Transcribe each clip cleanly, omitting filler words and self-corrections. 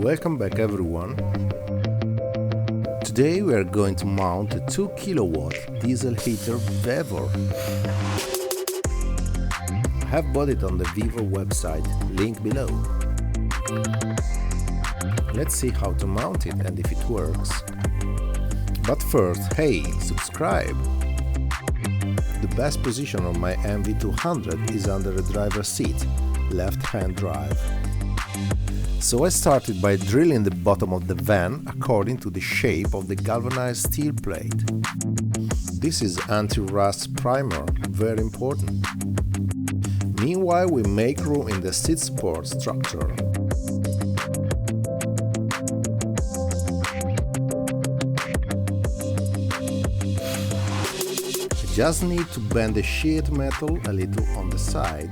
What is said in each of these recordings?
Welcome back everyone. Today we are going to mount a 2 kW diesel heater Vevor. I have bought it on the Vevor website, link below. Let's see how to mount it and if it works. But first, hey, subscribe! The best position on my NV200 is under the driver's seat, left-hand drive. So I started by drilling the bottom of the van according to the shape of the galvanized steel plate. This is anti-rust primer, very important. Meanwhile, we make room in the seat support structure. I just need to bend the sheet metal a little on the side.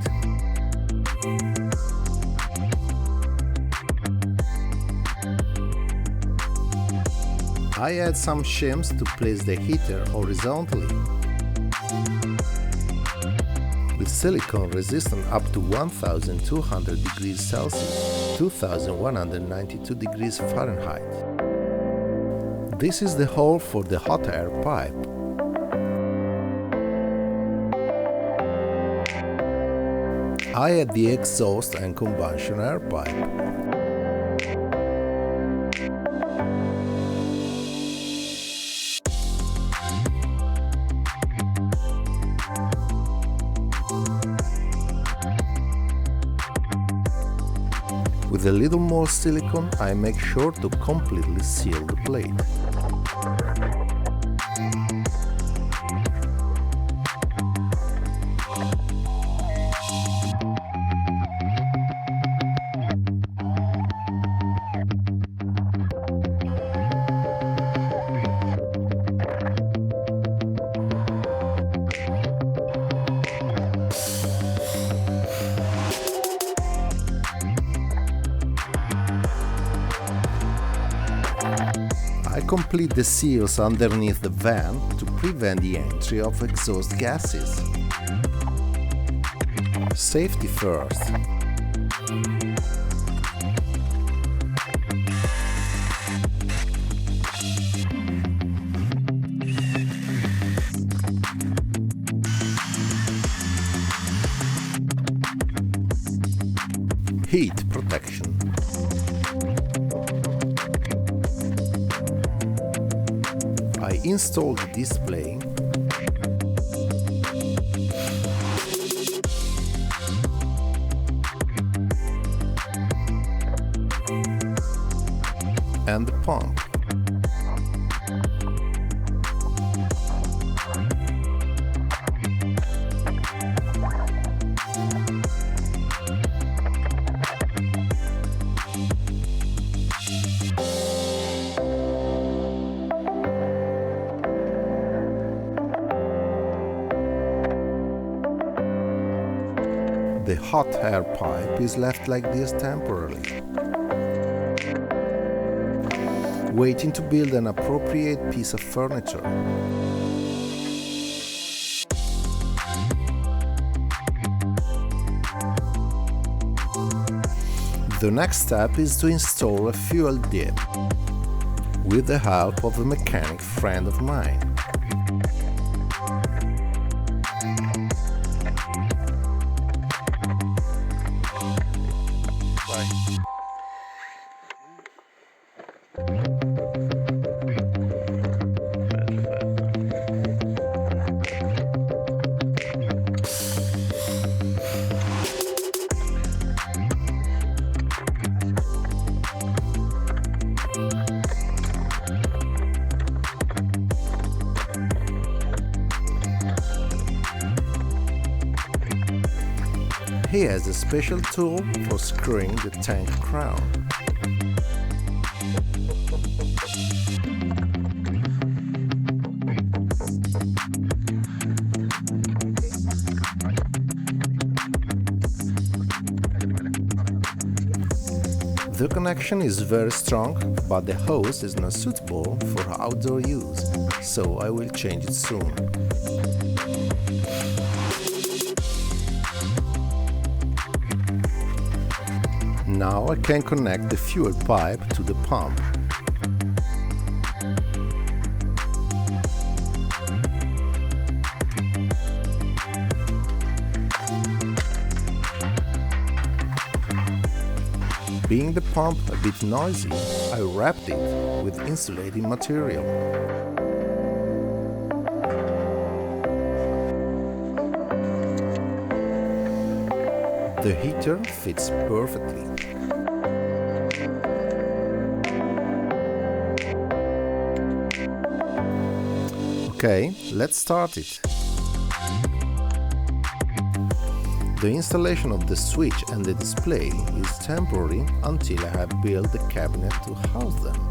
I add some shims to place the heater horizontally. With silicone resistant up to 1200 degrees Celsius, 2192 degrees Fahrenheit. This is the hole for the hot air pipe. I add the exhaust and combustion air pipe. With a little more silicone, I make sure to completely seal the plate. I complete the seals underneath the van to prevent the entry of exhaust gases. Safety first. Heat protection. I install the display and the pump. The hot air pipe is left like this temporarily, waiting to build an appropriate piece of furniture. The next step is to install a fuel dip, with the help of a mechanic friend of mine. He has a special tool for screwing the tank crown. The connection is very strong, but the hose is not suitable for outdoor use, so I will change it soon. Now I can connect the fuel pipe to the pump. Being the pump a bit noisy, I wrapped it with insulating material. The heater fits perfectly. Okay, let's start it. The installation of the switch and the display is temporary until I have built the cabinet to house them.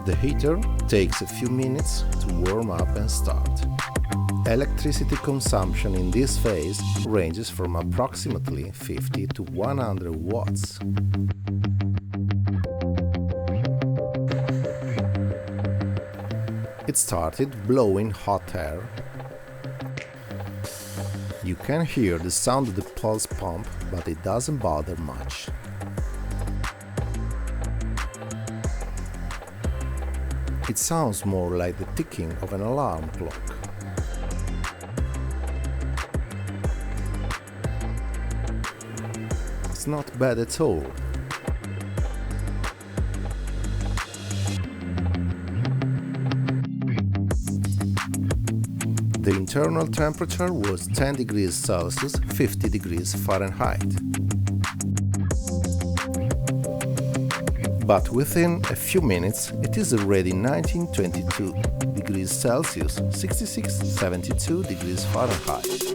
The heater takes a few minutes to warm up and start. Electricity consumption in this phase ranges from approximately 50 to 100 watts. It started blowing hot air. You can hear the sound of the pulse pump, but it doesn't bother much. It sounds more like the ticking of an alarm clock. It's not bad at all. The internal temperature was 10 degrees Celsius, 50 degrees Fahrenheit. But within a few minutes it is already 1922 degrees Celsius, 66-72 degrees Fahrenheit.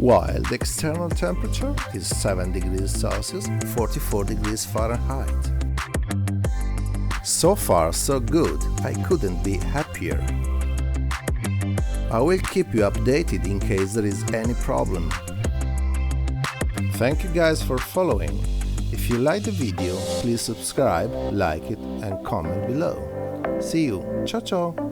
While the external temperature is 7 degrees Celsius, 44 degrees Fahrenheit. So far so good, I couldn't be happier. I will keep you updated in case there is any problem. Thank you guys for following. If you like the video, please subscribe, like it and comment below. See you. Ciao ciao!